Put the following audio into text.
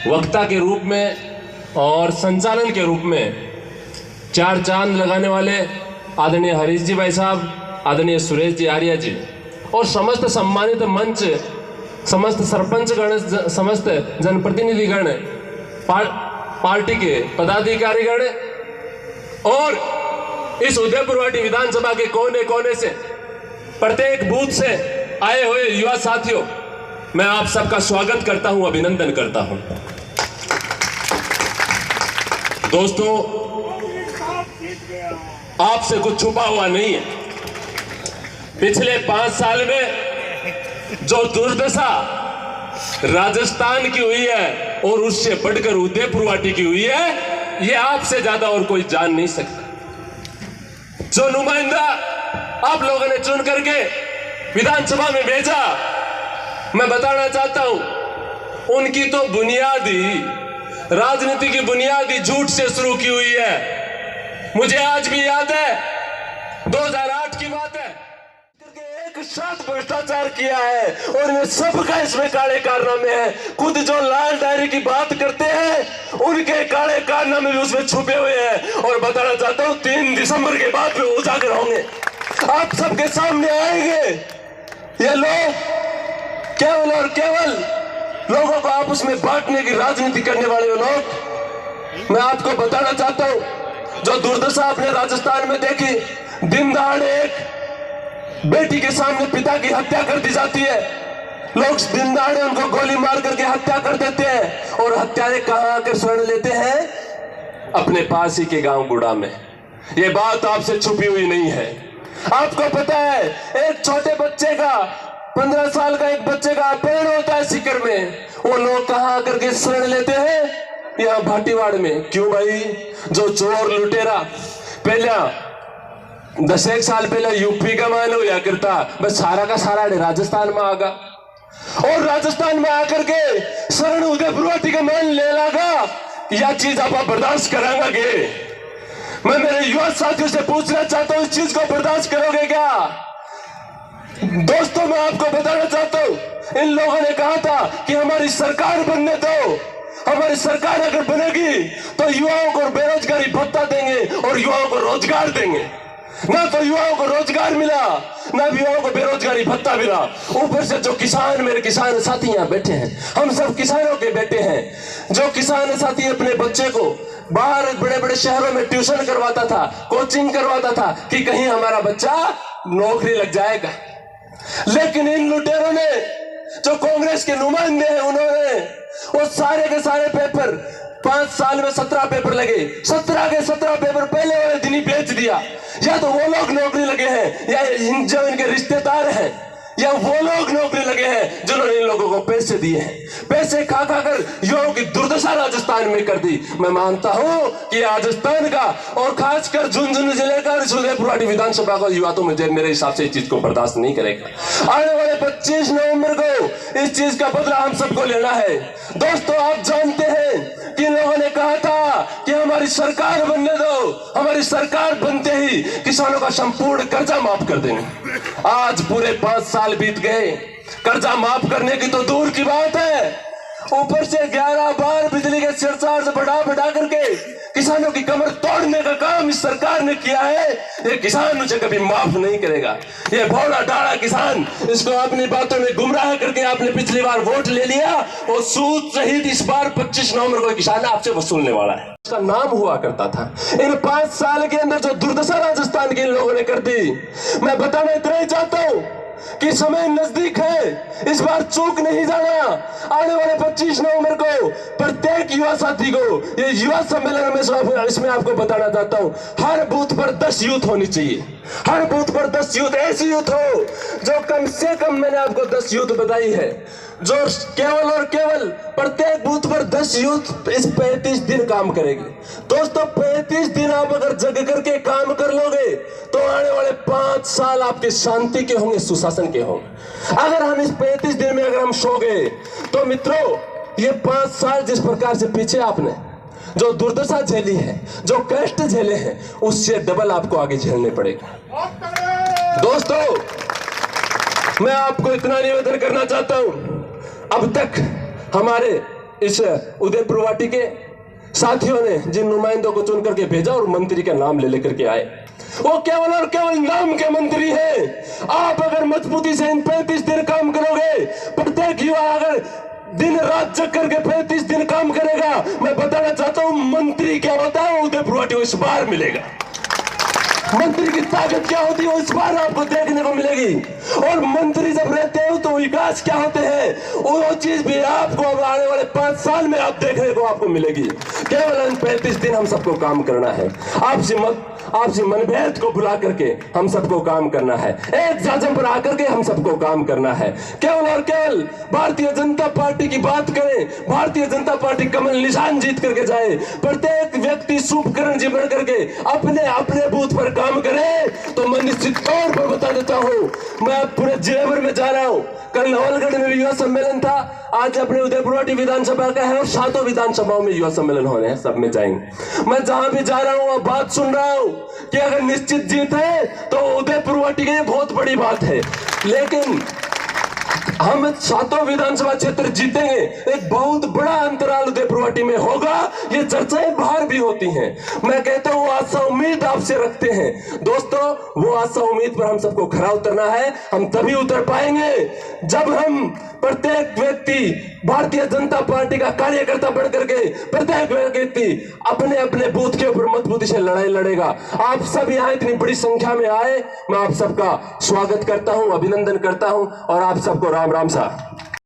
वक्ता के रूप में और संचालन के रूप में चार चांद लगाने वाले आदरणीय हरीश जी भाई साहब, आदरणीय सुरेश जी आर्या जी और समस्त सम्मानित मंच, समस्त सरपंच गण, समस्त जनप्रतिनिधिगण, पार्टी के पदाधिकारीगण और इस उदयपुरवाटी विधानसभा के कोने कोने से, प्रत्येक बूथ से आए हुए युवा साथियों, मैं आप सबका स्वागत करता हूं, अभिनंदन करता हूं। दोस्तों, आपसे कुछ छुपा हुआ नहीं है। पिछले 5 साल में जो दुर्दशा राजस्थान की हुई है और उससे बढ़कर उदयपुरवाटी की हुई है, यह आपसे ज्यादा और कोई जान नहीं सकता। जो नुमाइंदा आप लोगों ने चुन करके विधानसभा में भेजा, मैं बताना चाहता हूं, उनकी तो बुनियादी राजनीति की बुनियादी झूठ से शुरू की हुई है। मुझे आज भी याद है 2008 की बात है, एक साथ भ्रष्टाचार किया है और ये सबका इसमें काले कारनामे हैं। खुद जो लाल डायरी की बात करते हैं उनके काले कारनामे भी उसमें छुपे हुए हैं। और बताना चाहता हूं 3 दिसंबर के बाद में उजागर होंगे, आप सबके सामने आएंगे। ये लोग केवल और केवल लोगों को आपस में बांटने की राजनीति करने वाले लोग। मैं आपको बताना चाहता हूं, जो दुर्दशा आपने राजस्थान में देखी, दिन दहाड़े एक बेटी के सामने पिता की हत्या कर दी जाती है, लोग दिन दहाड़े उनको गोली मार करके हत्या कर देते हैं और हत्यारे कहां आकर शरण लेते हैं? अपने पास ही के गांव गुड़ा में। ये बात आपसे छुपी हुई नहीं है। आपको पता है, एक छोटे बच्चे का, 15 साल का एक बच्चे का अपहरण होता है सीकर में, वो लोग कहां आकर के शरण लेते हैं? यहाँ भाटीवाड़ में। क्यों भाई? जो चोर लुटेरा पहले 10 साल पहले यूपी का मान हुआ करता, बस सारा का सारा राजस्थान में आगा और राजस्थान में आकर के शरण उदयपुरवाटी का मान ले लगा। यह चीज आप बर्दाश्त कराएंगे? मैं मेरे युवा साथियों से पूछना चाहता हूं, इस चीज को बर्दाश्त करोगे क्या? दोस्तों, मैं आपको बताना चाहता हूं, इन लोगों ने कहा था कि हमारी सरकार बनने दो, हमारी सरकार अगर बनेगी तो युवाओं को बेरोजगारी भत्ता देंगे और युवाओं को रोजगार देंगे। ना तो युवाओं को रोजगार मिला, ना युवाओं को बेरोजगारी भत्ता मिला। ऊपर से जो किसान, मेरे किसान साथी यहाँ बैठे हैं, हम सब किसानों के बेटे हैं। जो किसान साथी अपने बच्चे को बाहर बड़े बड़े शहरों में ट्यूशन करवाता था, कोचिंग करवाता था कि कहीं हमारा बच्चा नौकरी लग जाएगा, लेकिन इन लुटेरों ने, जो कांग्रेस के नुमाइंदे हैं, उन्होंने वो सारे के सारे पेपर, 5 साल में 17 पेपर लगे, 17 के 17 पेपर पहले वाले दिन ही बेच दिया। या तो वो लोग नौकरी लगे हैं, या जो इनके रिश्तेदार हैं, या वो लोग नौकरी लगे हैं जिन्होंने इन लोगों को पैसे दिए हैं। पैसे खा खा कर युवाओं की दुर्दशा राजस्थान में कर दी। मैं मानता हूं कि राजस्थान का और खासकर झुंझुनू जिले का उदयपुरवाटी विधानसभा का युवा तो मुझे, मेरे हिसाब से इस चीज को बर्दाश्त नहीं करेगा। आने वाले 25 नवंबर को इस चीज का बदला हम सबको लेना है। दोस्तों, आप जानते हैं कि लोगों ने कहा था कि हमारी सरकार बनने दो, हमारी सरकार बनते ही किसानों का संपूर्ण कर्जा माफ कर देंगे। आज पूरे 5 साल बीत गए, कर्जा माफ करने की तो दूर की बात है, ऊपर से 11 बार बिजली के सरचार्ज बढ़ा करके किसानों की कमर तोड़ने का काम इस सरकार ने किया है। ये किसान मुझे कभी माफ नहीं करेगा। ये भोला डाड़ा किसान, इसको अपनी बातों में गुमराह करके आपने पिछली बार वोट ले लिया और सूद सहित इस बार 25 नवंबर को किसान आपसे वसूलने वाला है। उसका नाम हुआ करता था। इन 5 साल के अंदर जो दुर्दशा राजस्थान के इन लोगों ने कर दी, मैं बताना इतना ही चाहता हूं कि समय नजदीक है, इस बार चूक नहीं जाना। आने वाले 25 नवंबर को प्रत्येक युवा साथी को, ये युवा सम्मेलन में इसमें आपको बताना चाहता हूं, हर बूथ पर 10 यूथ होनी चाहिए। हर बूथ पर 10 यूथ, ऐसी यूथ हो जो कम से कम, मैंने आपको 10 यूथ बताई है, जो केवल और केवल प्रत्येक बूथ पर 10 यूथ इस 35 दिन काम करेगी। दोस्तों, 35 दिन आप अगर जग करके काम कर लोगे तो आने वाले 5 साल आपके शांति के होंगे, सुशासन के होंगे। अगर हम इस 35 दिन में अगर हम सो गए तो मित्रों, ये 5 साल जिस प्रकार से पीछे आपने जो दुर्दशा झेली है, जो कष्ट झेले हैं, उससे डबल आपको आगे झेलने पड़ेगा। दोस्तों, मैं आपको इतना निवेदन करना चाहता हूं, अब तक हमारे इस उदयपुर वाटी के साथियों ने जिन नुमाइंदों को चुन करके भेजा और मंत्री का नाम ले लेकर के आए, वो केवल और केवल नाम के मंत्री हैं। आप अगर मजबूती से इन 35 दिन काम करोगे, प्रत्येक युवा अगर दिन रात जग करके 35 दिन काम करेगा, मैं बताना चाहता हूं मंत्री क्या होता है उदयपुर वाटी को इस बार मिलेगा। मंत्री की ताकत क्या होती है इस बार आपको देखने को मिलेगी। और मंत्री जब रहते हो तो विकास क्या होते हैं वो चीज भी आपको अब आने वाले 5 साल में आप देखने को आपको मिलेगी। केवल 35 दिन हम सबको काम करना है। आपसी मनभेद को भुला करके हम सबको काम करना है। एक जाजम पर आकर के हम सबको काम करना है। केवल और केवल भारतीय जनता पार्टी की बात करें, भारतीय जनता पार्टी कमल निशान जीत करके जाए। प्रत्येक व्यक्ति शुभकरण जी बन करके अपने अपने बूथ पर काम करे तो मैं निश्चित तौर पर बता देता हूं, मैं पूरे जिले भर में जा रहा हूं। कल नवलगढ़ में युवा सम्मेलन था, आज अपने उदयपुर वाटी विधानसभा का है और 7 विधानसभाओं में युवा सम्मेलन होने हैं, सब में जाएंगे। मैं जहां भी जा रहा हूं और बात सुन रहा हूं कि अगर निश्चित जीत है तो उदयपुर वाटी की बहुत बड़ी बात है, लेकिन हम 7 विधानसभा क्षेत्र जीतेंगे। एक बहुत बड़ा अंतराल उदयपुर वाटी में होगा, ये चर्चाएं बाहर भी होती हैं। मैं कहता हूं आशा उम्मीद आपसे रखते हैं दोस्तों, वो आशा उम्मीद पर हम सबको खरा उतरना है। हम तभी उतर पाएंगे जब हम प्रत्येक व्यक्ति भारतीय जनता पार्टी का कार्यकर्ता बढ़ करके प्रत्येक व्यक्ति अपने अपने बूथ के ऊपर मजबूती से लड़ाई लड़ेगा। आप सब यहाँ इतनी बड़ी संख्या में आए, मैं आप सबका स्वागत करता हूँ, अभिनंदन करता हूँ और आप सबको राम राम सा।